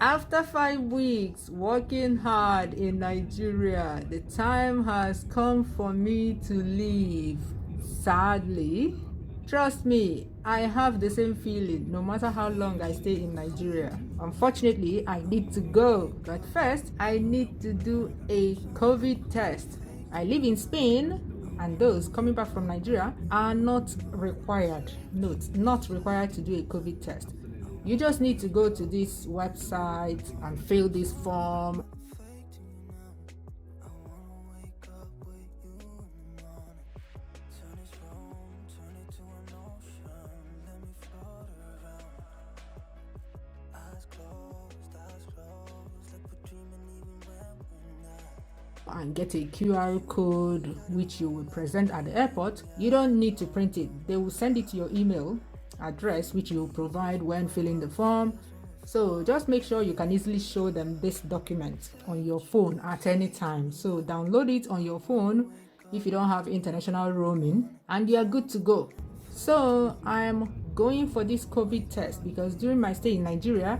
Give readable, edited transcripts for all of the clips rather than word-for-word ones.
After 5 weeks working hard in Nigeria, the time has come for me to leave. Sadly, trust me, I have the same feeling no matter how long I stay in Nigeria. Unfortunately, I need to go, but first, I need to do a COVID test. I live in Spain, and those coming back from Nigeria are not required. Note, not required to do a COVID test. You just need to go to this website and fill this form. And get a QR code which you will present at the airport. You don't need to print it. They will send it to your email address which you will provide when filling the form. So just make sure you can easily show them this document on your phone at any time. So download it on your phone if you don't have international roaming, and you are good to go. So I'm going for this COVID test because during my stay in Nigeria,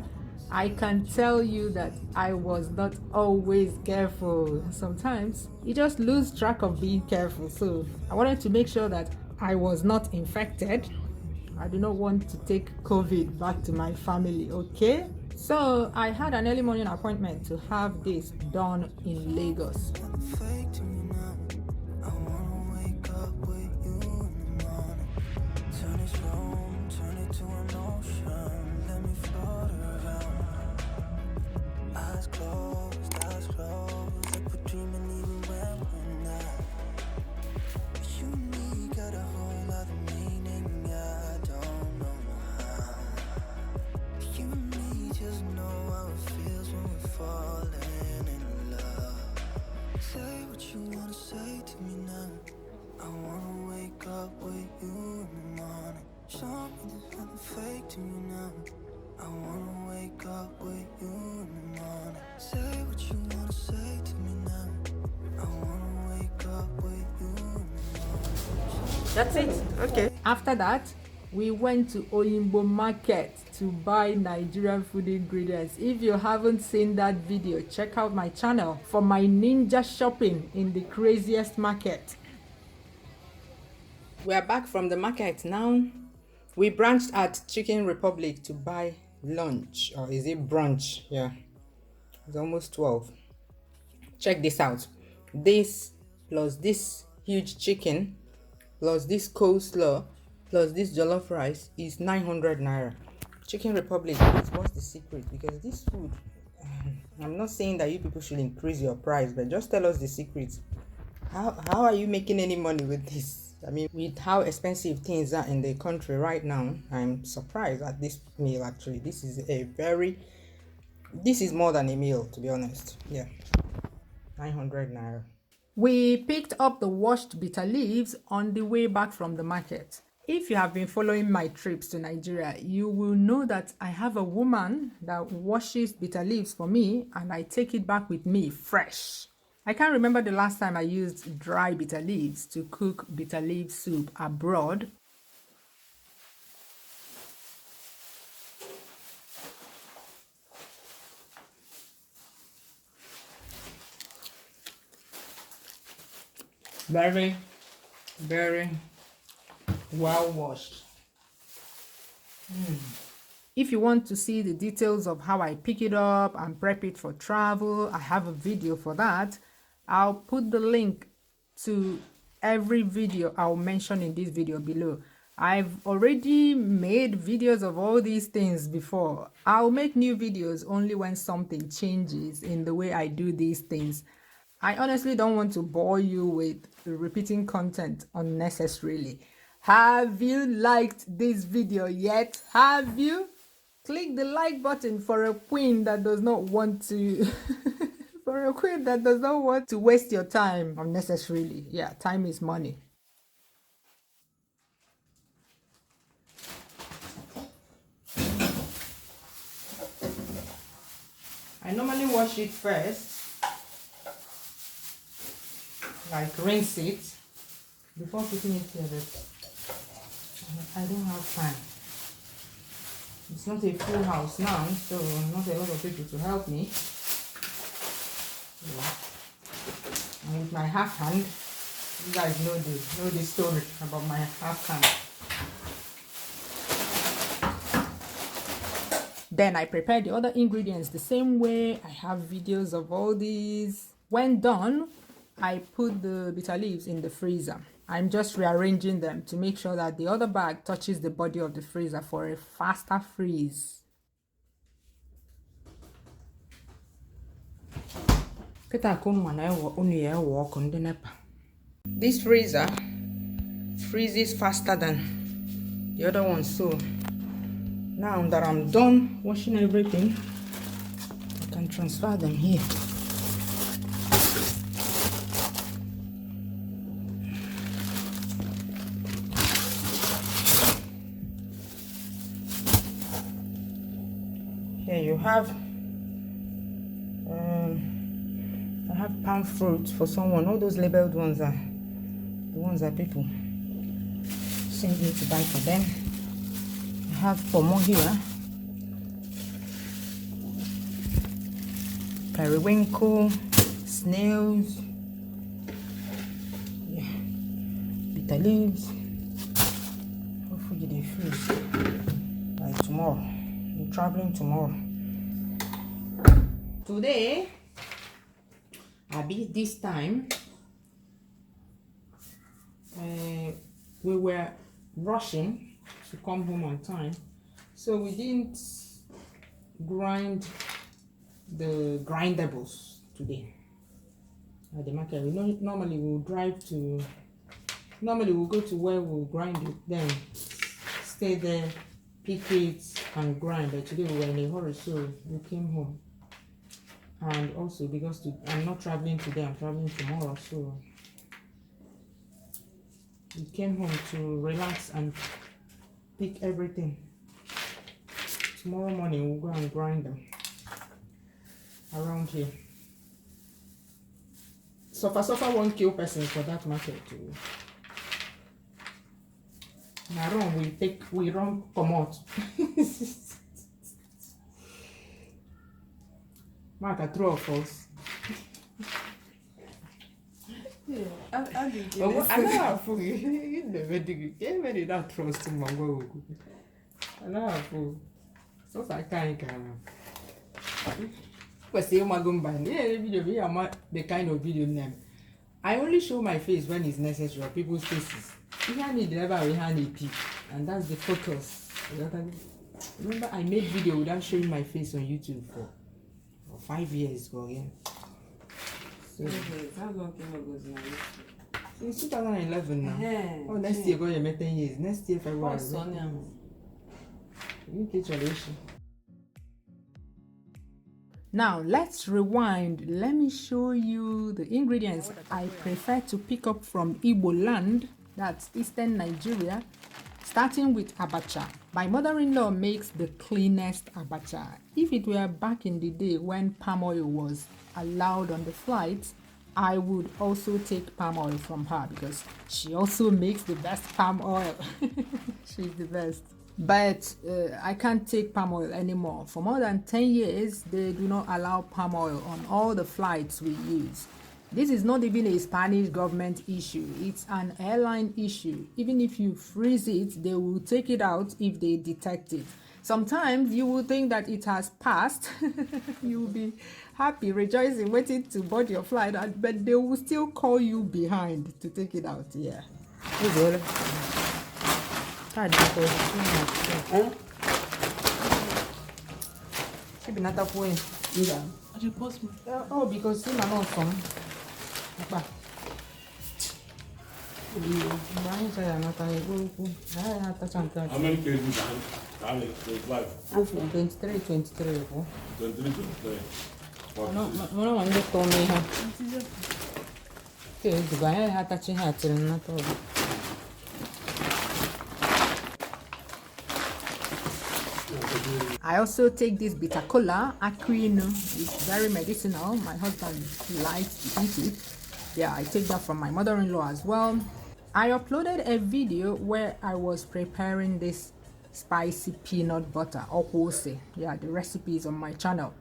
I can tell you that I was not always careful. Sometimes you just lose track of being careful. So I wanted to make sure that I was not infected. I do not want to take COVID back to my family, okay? So I had an early morning appointment to have this done in Lagos. That's it. Okay. After that, we went to Oyinbo Market to buy Nigerian food ingredients. If you haven't seen that video, check out my channel for my ninja shopping in the craziest market. We are back from the market now. We branched at Chicken Republic to buy lunch, or is it brunch? Yeah, it's almost 12. Check this out. This plus this huge chicken plus this coleslaw plus this jollof rice is 900 naira. Chicken Republic, what's the secret? Because this food, I'm not saying that you people should increase your price, but just tell us the secret. How are you making any money with this? I mean, with how expensive things are in the country right now, I'm surprised at this meal. Actually, this is more than a meal, to be honest. Yeah, 900 naira. We picked up the washed bitter leaves on the way back from the market. If you have been following my trips to Nigeria, you will know that I have a woman that washes bitter leaves for me, and I take it back with me fresh. I can't remember the last time I used dry bitter leaves to cook bitter leaf soup abroad. Very, very well washed. If you want to see the details of how I pick it up and prep it for travel, I have a video for that. I'll put the link to every video I'll mention in this video below. I've already made videos of all these things before. I'll make new videos only when something changes in the way I do these things. I honestly don't want to bore you with repeating content unnecessarily. Have you liked this video yet? Have you? Click the like button for a queen that does not want to for a queen that does not want to waste your time unnecessarily. Yeah, time is money. I normally wash it first, like rinse it before putting it here, but I don't have time. It's not a full house now, so not a lot of people to help me. And with my half hand, you guys know the story about my half hand. Then I prepare the other ingredients the same way. I have videos of all these. When done, I put the bitter leaves in the freezer. I'm just rearranging them to make sure that the other bag touches the body of the freezer for a faster freeze. This freezer freezes faster than the other one, so now that I'm done washing everything, I can transfer them here. Here you have I have palm fruit for someone. All those labeled ones are the ones that people send me to buy for them. I have pomo here, periwinkle, snails, yeah, bitter leaves. Hopefully they freeze by tomorrow. I'm traveling tomorrow. Today, this time, we were rushing to come home on time, so we didn't grind the grindables today at the market. We normally we'll go to where we'll grind it, then stay there, pick it and grind. But today we were in a hurry, so we came home. And also because I'm not traveling today, I'm traveling tomorrow, so we came home to relax and pick everything. Tomorrow morning we'll go and grind them around here. Suffer won't kill person for that market too. Now we run come out. Mark a true of us. Yeah, I know fool. You never dig. You never that trust in my go. I know fool. So I can't. But say my gum by video. We are the kind of video name. I only show my face when it's necessary. Or people's faces. We need never we need peak, and that's the focus. Remember, I made video without showing my face on YouTube for 5 years ago again. So, how long was now? Since 2011 now. Oh, next year go 10 years. Next year February. Now let's rewind. Let me show you the ingredients I prefer to pick up from Igbo land, that's Eastern Nigeria, starting with abacha. My mother-in-law makes the cleanest abacha. If it were back in the day when palm oil was allowed on the flights, I would also take palm oil from her because she also makes the best palm oil. She's the best. But I can't take palm oil anymore. For more than 10 years, they do not allow palm oil on all the flights we use. This is not even a Spanish government issue. It's an airline issue. Even if you freeze it, they will take it out if they detect it. Sometimes you will think that it has passed. You will be happy, rejoicing, waiting to board your flight, but they will still call you behind to take it out. Yeah. Oh, because I'm not from. How many kgs are you? 23. 23. No, I'm just told me. Okay, the guy had touching hat and not all. I also take this bitter cola, Aquino. It's very medicinal. My husband likes to eat it. Yeah, I take that from my mother-in-law as well. I uploaded a video where I was preparing this spicy peanut butter or kose. Yeah, the recipe is on my channel.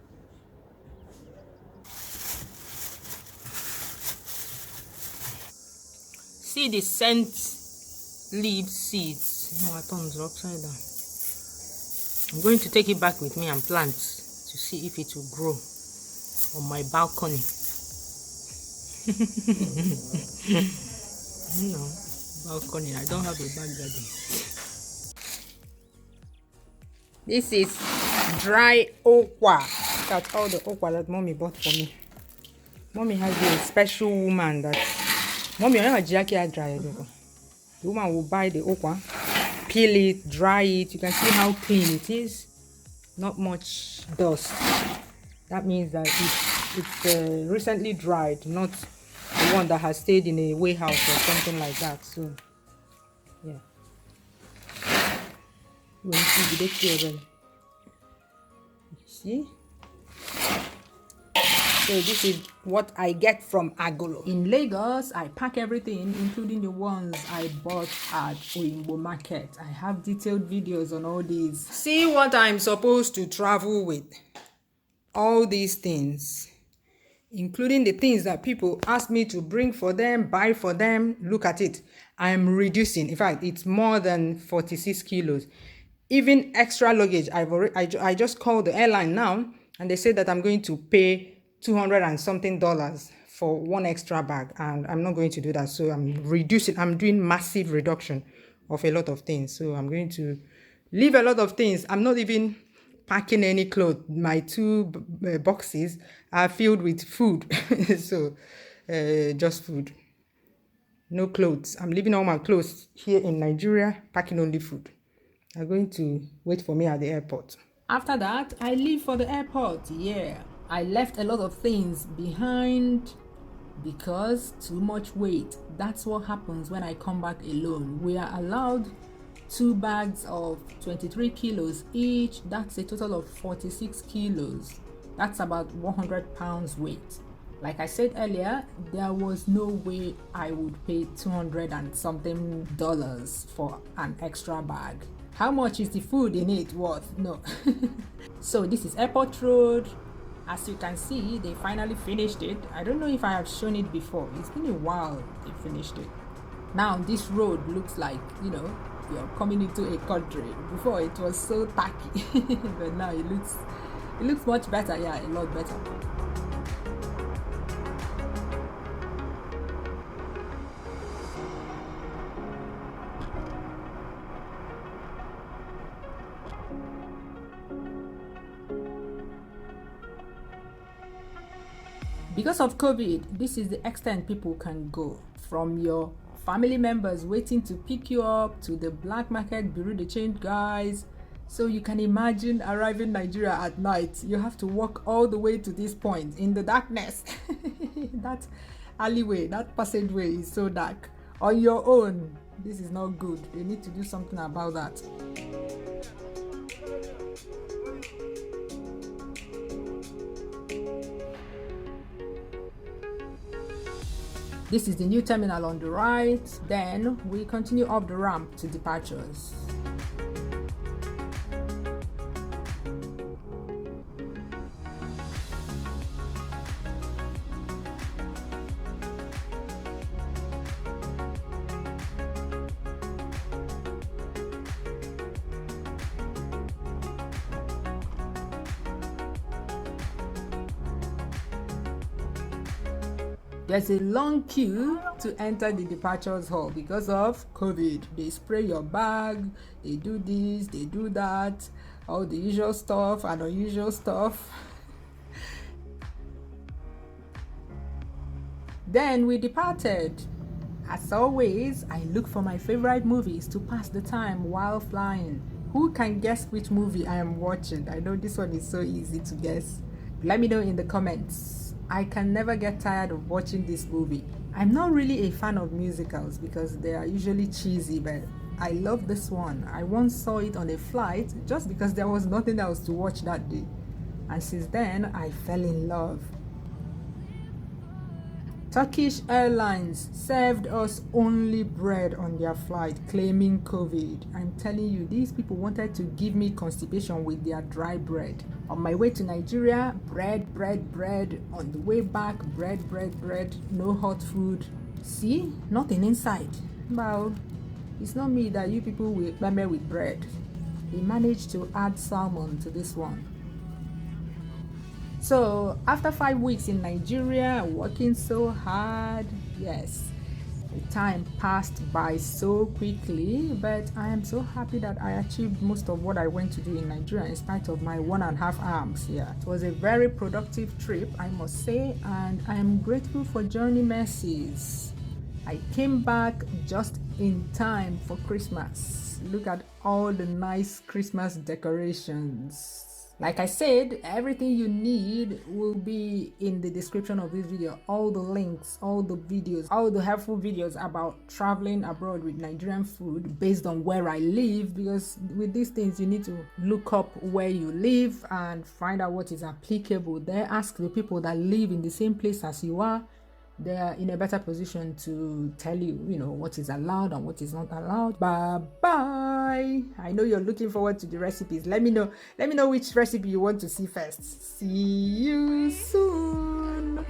See the scent leaf seeds. Yeah, my thumbs are upside down. I'm going to take it back with me and plant to see if it will grow on my balcony. No, balcony. I don't have a back garden. This is dry okwa. That's all the okwa that mommy bought for me. Mommy has a special woman that mommy I dry. The woman will buy the okwa, peel it, dry it. You can see how clean it is. Not much dust. That means that it's recently dried, not the one that has stayed in a warehouse or something like that. So yeah. See? So this is what I get from Agolo. In Lagos, I pack everything, including the ones I bought at Oyinbo Market. I have detailed videos on all these. See what I'm supposed to travel with. All these things, including the things that people ask me to bring for them, buy for them. Look at it. I'm reducing. In fact, it's more than 46 kilos. Even extra luggage. I just called the airline now, and they said that I'm going to pay $200 and something for one extra bag, and I'm not going to do that. So I'm reducing. I'm doing massive reduction of a lot of things. So I'm going to leave a lot of things. I'm not even packing any clothes. My 2 boxes are filled with food. So just food, no clothes. I'm leaving all my clothes here in Nigeria, packing only food. They're going to wait for me at the airport. After that, I leave for the airport. Yeah, I left a lot of things behind because too much weight. That's what happens when I come back alone. We are allowed 2 bags of 23 kilos each. That's a total of 46 kilos. That's about 100 pounds weight. Like I said earlier, there was no way I would pay $200 and something for an extra bag. How much is the food in it worth? No. So this is Airport Road. As you can see, they finally finished it. I don't know if I have shown it before. It's been a while they finished it. Now this road looks like, you're coming into a country. Before it was so tacky. But now it looks much better. Yeah, a lot better. Because of COVID, this is the extent people can go. From your family members waiting to pick you up to the black market bureau de change guys. So you can imagine arriving in Nigeria at night. You have to walk all the way to this point in the darkness. That alleyway, that passageway is so dark. On your own, this is not good. They need to do something about that. This is the new terminal on the right. Then we continue up the ramp to departures. There's a long queue to enter the departures hall because of COVID. They spray your bag, they do this, they do that, all the usual stuff and unusual stuff. Then we departed. As always, I look for my favorite movies to pass the time while flying. Who can guess which movie I am watching? I know this one is so easy to guess. Let me know in the comments. I can never get tired of watching this movie. I'm not really a fan of musicals because they are usually cheesy, but I love this one. I once saw it on a flight just because there was nothing else to watch that day. And since then, I fell in love. Turkish Airlines served us only bread on their flight, claiming COVID. I'm telling you, these people wanted to give me constipation with their dry bread. On my way to Nigeria, bread. On the way back, bread. No hot food. See, nothing inside. Well, it's not me that you people will meme with bread. They managed to add salmon to this one. So after 5 weeks in Nigeria, working so hard, yes, the time passed by so quickly, but I am so happy that I achieved most of what I went to do in Nigeria in spite of my 1.5 arms here. It was a very productive trip, I must say, and I am grateful for Journey Mercies. I came back just in time for Christmas. Look at all the nice Christmas decorations. Like I said, everything you need will be in the description of this video. All the links, all the videos, all the helpful videos about traveling abroad with Nigerian food based on where I live, because with these things you need to look up where you live and find out what is applicable there. Ask the people that live in the same place as you are. They are in a better position to tell you, what is allowed and what is not allowed. Bye. I know you're looking forward to the recipes. Let me know which recipe you want to see first. See you soon.